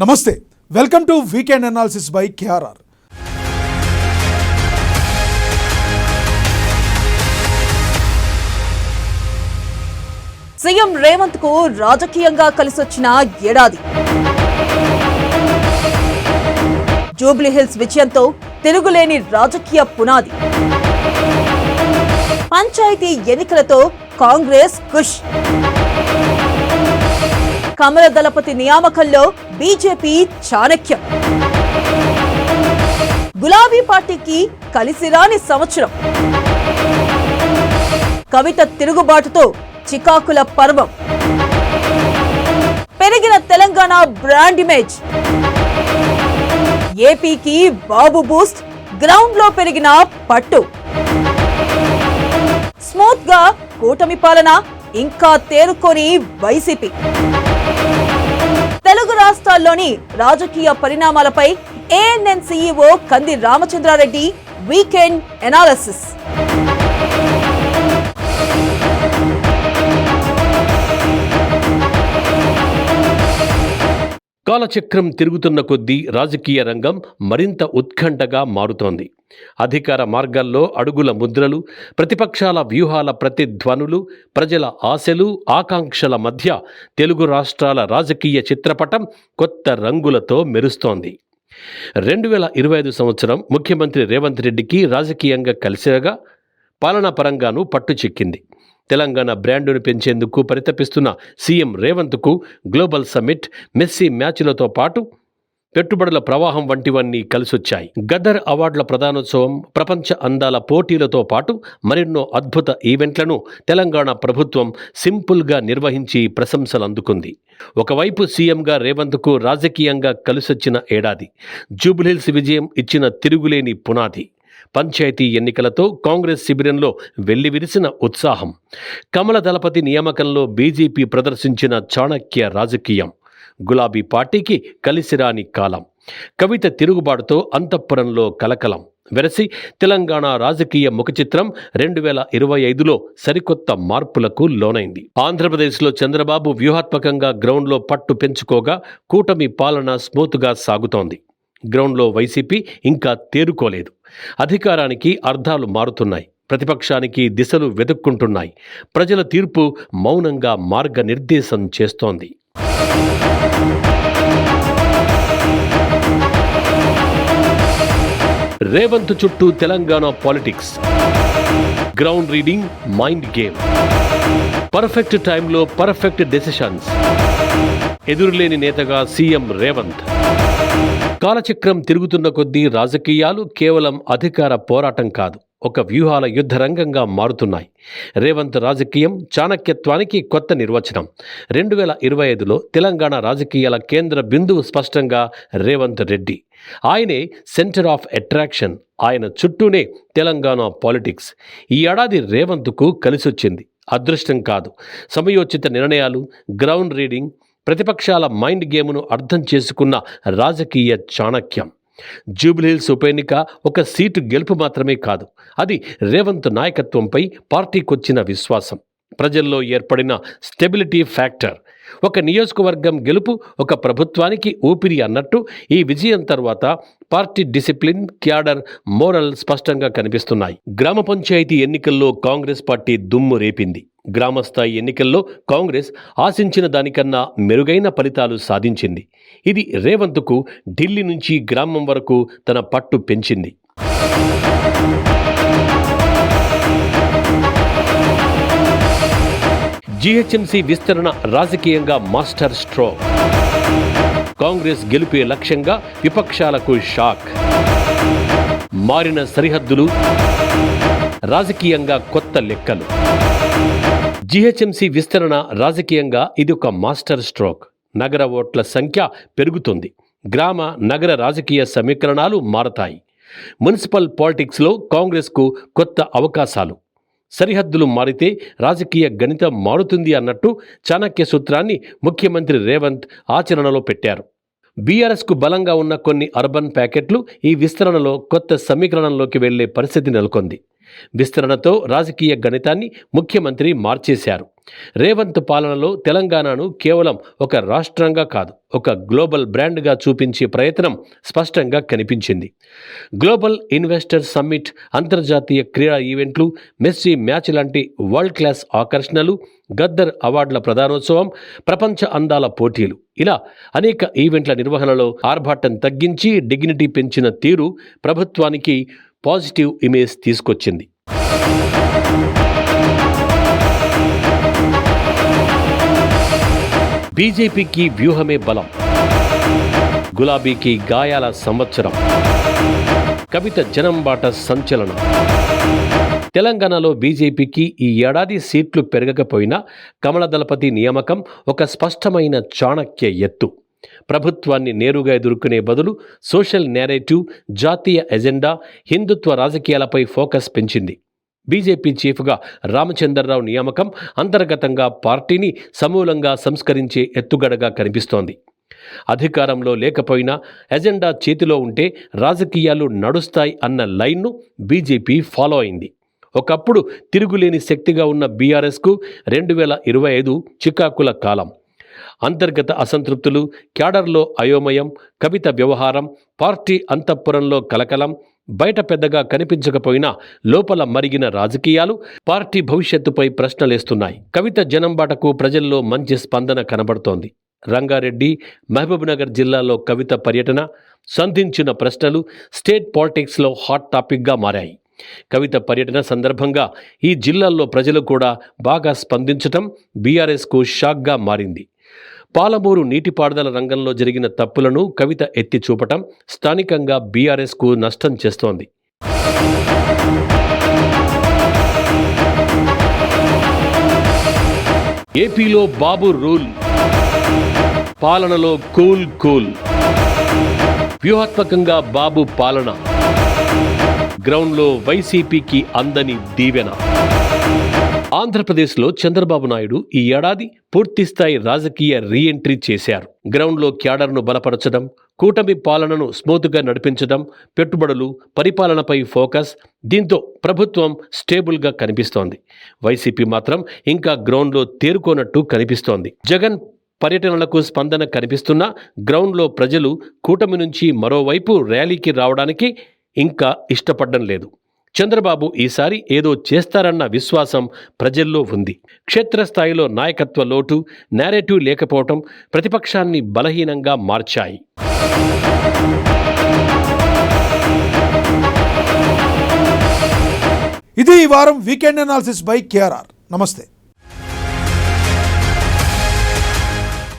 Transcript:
నమస్తే, welcome to weekend analysis by KRR. CM Revanth కు రాజకీయంగా కలిసొచ్చిన ఏడాది. జూబ్లీహిల్స్ విజయంతో తిరుగులేని రాజకీయ పునాది. పంచాయతీ ఎన్నికలతో కాంగ్రెస్ ఖుష్. కమల దళపతి నియామకంలో బీజేపీ చాణక్యం. గులాబీ పార్టీకి కలిసిరాని సంవత్సరం. కవిత తిరుగుబాటుతో చికాకుల పర్వం. పెరిగిన తెలంగాణ బ్రాండ్ ఇమేజ్. ఏపీకి బాబు బూస్ట్, గ్రౌండ్ లో పెరిగిన పట్టు. స్మూత్ గా కూటమి పాలన, ఇంకా తేరుకొని వైసీపీ. తెలుగు రాష్ట్రాల్లోని రాజకీయ పరిణామాలపై ఏఎన్ఎన్ సీఈఓ కంది రామచంద్రారెడ్డి వీకెండ్ అనాలిసిస్. కాలచక్రం తిరుగుతున్న కొద్దీ రాజకీయ రంగం మరింత ఉత్కంఠగా మారుతోంది. అధికార మార్గాల్లో అడుగుల ముద్రలు, ప్రతిపక్షాల వ్యూహాల ప్రతిధ్వనులు, ప్రజల ఆశలు ఆకాంక్షల మధ్య తెలుగు రాష్ట్రాల రాజకీయ చిత్రపటం కొత్త రంగులతో మెరుస్తోంది. 2025 సంవత్సరం ముఖ్యమంత్రి రేవంత్ రెడ్డికి రాజకీయంగా కలిసేగా, పాలనాపరంగానూ పట్టు చిక్కింది. తెలంగాణ బ్రాండును పెంచేందుకు పరితపిస్తున్న సీఎం రేవంత్కు గ్లోబల్ సమ్మిట్, మెస్సీ మ్యాచ్లతో పాటు పెట్టుబడుల ప్రవాహం వంటివన్నీ కలిసొచ్చాయి. గదర్ అవార్డుల ప్రదానోత్సవం, ప్రపంచ అందాల పోటీలతో పాటు మరెన్నో అద్భుత ఈవెంట్లను తెలంగాణ ప్రభుత్వం సింపుల్గా నిర్వహించి ప్రశంసలు అందుకుంది. ఒకవైపు సీఎంగా రేవంత్కు రాజకీయంగా కలిసొచ్చిన ఏడాది. జూబ్లీహిల్స్ విజయం ఇచ్చిన తిరుగులేని పునాది. పంచాయతీ ఎన్నికలతో కాంగ్రెస్ శిబిరంలో వెల్లివిరిసిన ఉత్సాహం. కమల దళపతి నియామకంలో బీజేపీ ప్రదర్శించిన చాణక్య రాజకీయం. గులాబీ పార్టీకి కలిసిరాని కాలం. కవిత తిరుగుబాటుతో అంతఃపురంలో కలకలం వెరసి తెలంగాణ రాజకీయ ముఖచిత్రం 2025లో సరికొత్త మార్పులకు లోనైంది. ఆంధ్రప్రదేశ్లో చంద్రబాబు వ్యూహాత్మకంగా గ్రౌండ్లో పట్టు పెంచుకోగా, కూటమి పాలన స్మూత్గా సాగుతోంది. గ్రౌండ్లో వైసీపీ ఇంకా తేరుకోలేదు. అధికారానికి అర్థాలు మారుతున్నాయి, ప్రతిపక్షానికి దిశలు వెతుక్కుంటున్నాయి. ప్రజల తీర్పు మౌనంగా మార్గనిర్దేశం చేస్తోంది. రేవంత్ చుట్టూ Telangana politics. Ground reading, mind game. Perfect టైంలో పర్ఫెక్ట్ డెసిషన్స్. ఎదురులేని నేతగా సీఎం రేవంత్. కాలచక్రం తిరుగుతున్న కొద్దీ రాజకీయాలు కేవలం అధికార పోరాటం కాదు, ఒక వ్యూహాల యుద్ధ రంగంగా మారుతున్నాయి. రేవంత్ రాజకీయం చాణక్యత్వానికి కొత్త నిర్వచనం. 2025లో తెలంగాణ రాజకీయాల కేంద్ర బిందువు స్పష్టంగా రేవంత్ రెడ్డి. ఆయనే సెంటర్ ఆఫ్ అట్రాక్షన్. ఆయన చుట్టూనే తెలంగాణ పాలిటిక్స్. ఈ ఏడాది రేవంత్కు కలిసొచ్చింది. అదృష్టం కాదు, సమయోచిత నిర్ణయాలు, గ్రౌండ్ రీడింగ్, ప్రతిపక్షాల మైండ్ గేమ్ను అర్థం చేసుకున్న రాజకీయ చాణక్యం. జూబ్లీహిల్స్ ఉప ఎన్నిక ఒక సీటు గెలుపు మాత్రమే కాదు, అది రేవంత్ నాయకత్వంపై పార్టీకొచ్చిన విశ్వాసం, ప్రజల్లో ఏర్పడిన స్టెబిలిటీ ఫ్యాక్టర్. ఒక నియోజకవర్గం గెలుపు ఒక ప్రభుత్వానికి ఊపిరి అన్నట్టు ఈ విజయం తర్వాత పార్టీ డిసిప్లిన్, క్యాడర్, మోరల్ స్పష్టంగా కనిపిస్తున్నాయి. గ్రామ పంచాయతీ ఎన్నికల్లో కాంగ్రెస్ పార్టీ దుమ్ము రేపింది. గ్రామస్థాయి ఎన్నికల్లో కాంగ్రెస్ ఆశించిన దానికన్నా మెరుగైన ఫలితాలు సాధించింది. ఇది రేవంత్కు ఢిల్లీ నుంచి గ్రామం వరకు తన పట్టు పెంచింది. జీహెచ్ఎంసీ విస్తరణ రాజకీయంగా మాస్టర్ స్ట్రోక్. కాంగ్రెస్ గెలుపే లక్ష్యంగా విపక్షాలకు షాక్. మారిన సరిహద్దులు, రాజకీయంగా కొత్త లెక్కలు. జీహెచ్ఎంసీ విస్తరణ రాజకీయంగా ఇది ఒక మాస్టర్ స్ట్రోక్. నగర ఓట్ల సంఖ్య పెరుగుతుంది. గ్రామ నగర రాజకీయ సమీకరణాలు మారతాయి. మున్సిపల్ పాలిటిక్స్లో కాంగ్రెస్కు కొత్త అవకాశాలు. సరిహద్దులు మారితే రాజకీయ గణితం మారుతుంది అన్నట్టు చాణక్య సూత్రాన్ని ముఖ్యమంత్రి రేవంత్ ఆచరణలో పెట్టారు. బీఆర్ఎస్కు బలంగా ఉన్న కొన్ని అర్బన్ ప్యాకెట్లు ఈ విస్తరణలో కొత్త సమీకరణంలోకి వెళ్లే పరిస్థితి నెలకొంది. విస్తరణతో రాజకీయ గణితాన్ని ముఖ్యమంత్రి మార్చేశారు. రేవంత్ పాలనలో తెలంగాణను కేవలం ఒక రాష్ట్రంగా కాదు, ఒక గ్లోబల్ బ్రాండ్గా చూపించే ప్రయత్నం స్పష్టంగా కనిపించింది. గ్లోబల్ ఇన్వెస్టర్ సమ్మిట్, అంతర్జాతీయ క్రీడా ఈవెంట్లు, మెస్సీ మ్యాచ్ లాంటి వరల్డ్ క్లాస్ ఆకర్షణలు, గద్దర్ అవార్డుల ప్రధానోత్సవం, ప్రపంచ అందాల పోటీలు, ఇలా అనేక ఈవెంట్ల నిర్వహణలో ఆర్భాటం తగ్గించి డిగ్నిటీ పెంచిన తీరు ప్రభుత్వానికి పాజిటివ్ ఇమేజ్ తీసుకొచ్చింది. బీజేపీకి వ్యూహమే బలం, గులాబీకి గాయాల సంవత్సరం, కవిత జనంబాట సంచలనం. తెలంగాణలో బీజేపీకి ఈ ఏడాది సీట్లు పెరగకపోయినా కమలదళపతి నియామకం ఒక స్పష్టమైన చాణక్య ఎత్తు. ప్రభుత్వాన్ని నేరుగా ఎదుర్కొనే బదులు సోషల్ నేరేటివ్, జాతీయ ఎజెండా, హిందుత్వ రాజకీయాలపై ఫోకస్ పెంచింది. బీజేపీ చీఫ్గా రామచంద్రరావు నియామకం అంతర్గతంగా పార్టీని సమూలంగా సంస్కరించే ఎత్తుగడగా కనిపిస్తోంది. అధికారంలో లేకపోయినా ఎజెండా చేతిలో ఉంటే రాజకీయాలు నడుస్తాయి అన్న లైన్ను బీజేపీ ఫాలో అయింది. ఒకప్పుడు తిరుగులేని శక్తిగా ఉన్న బీఆర్ఎస్కు 2025 చికాకుల కాలం. అంతర్గత అసంతృప్తులు, క్యాడర్లో అయోమయం, కవిత వ్యవహారం, పార్టీ అంతఃపురంలో కలకలం, బయట పెద్దగా కనిపించకపోయినా లోపల మరిగిన రాజకీయాలు పార్టీ భవిష్యత్తుపై ప్రశ్నలేస్తున్నాయి. కవిత జనంబాటకు ప్రజల్లో మంచి స్పందన కనబడుతోంది. రంగారెడ్డి, మహబూబ్నగర్ జిల్లాలో కవిత పర్యటన, సంధించిన ప్రశ్నలు స్టేట్ పాలిటిక్స్లో హాట్ టాపిక్గా మారాయి. కవిత పర్యటన సందర్భంగా ఈ జిల్లాల్లో ప్రజలు కూడా బాగా స్పందించటం బీఆర్ఎస్కు షాక్గా మారింది. పాలమూరు నీటిపారుదల రంగంలో జరిగిన తప్పులను కవిత ఎత్తి చూపటం స్థానికంగా బీఆర్ఎస్కు నష్టం చేస్తోంది. ఏపీలో బాబు రూల్, పాలనలో కూల్. వ్యూహాత్మకంగా బాబు పాలన, గ్రౌండ్లో వైసీపీకి అందని దీవెన. ఆంధ్రప్రదేశ్లో చంద్రబాబు నాయుడు ఈ ఏడాది పూర్తిస్థాయి రాజకీయ రీఎంట్రీ చేశారు. గ్రౌండ్లో క్యాడర్ను బలపరచడం, కూటమి పాలనను స్మూత్గా నడిపించడం, పెట్టుబడులు, పరిపాలనపై ఫోకస్, దీంతో ప్రభుత్వం స్టేబుల్గా కనిపిస్తోంది. వైసీపీ మాత్రం ఇంకా గ్రౌండ్లో తేరుకోనట్టు కనిపిస్తోంది. జగన్ పర్యటనలకు స్పందన కనిపిస్తున్నా గ్రౌండ్లో ప్రజలు కూటమి నుంచి మరోవైపు ర్యాలీకి రావడానికి ఇంకా ఇష్టపడడం లేదు. చంద్రబాబు ఈసారి ఏదో చేస్తారన్న విశ్వాసం ప్రజల్లో ఉంది. క్షేత్రస్థాయిలో నాయకత్వ లోటు, నేరేటివ్ లేకపోవటం ప్రతిపక్షాన్ని బలహీనంగా మార్చాయి. ఇది ఈ వారం వీకెండ్ అనాలిసిస్ బై కేఆర్ఆర్. నమస్తే.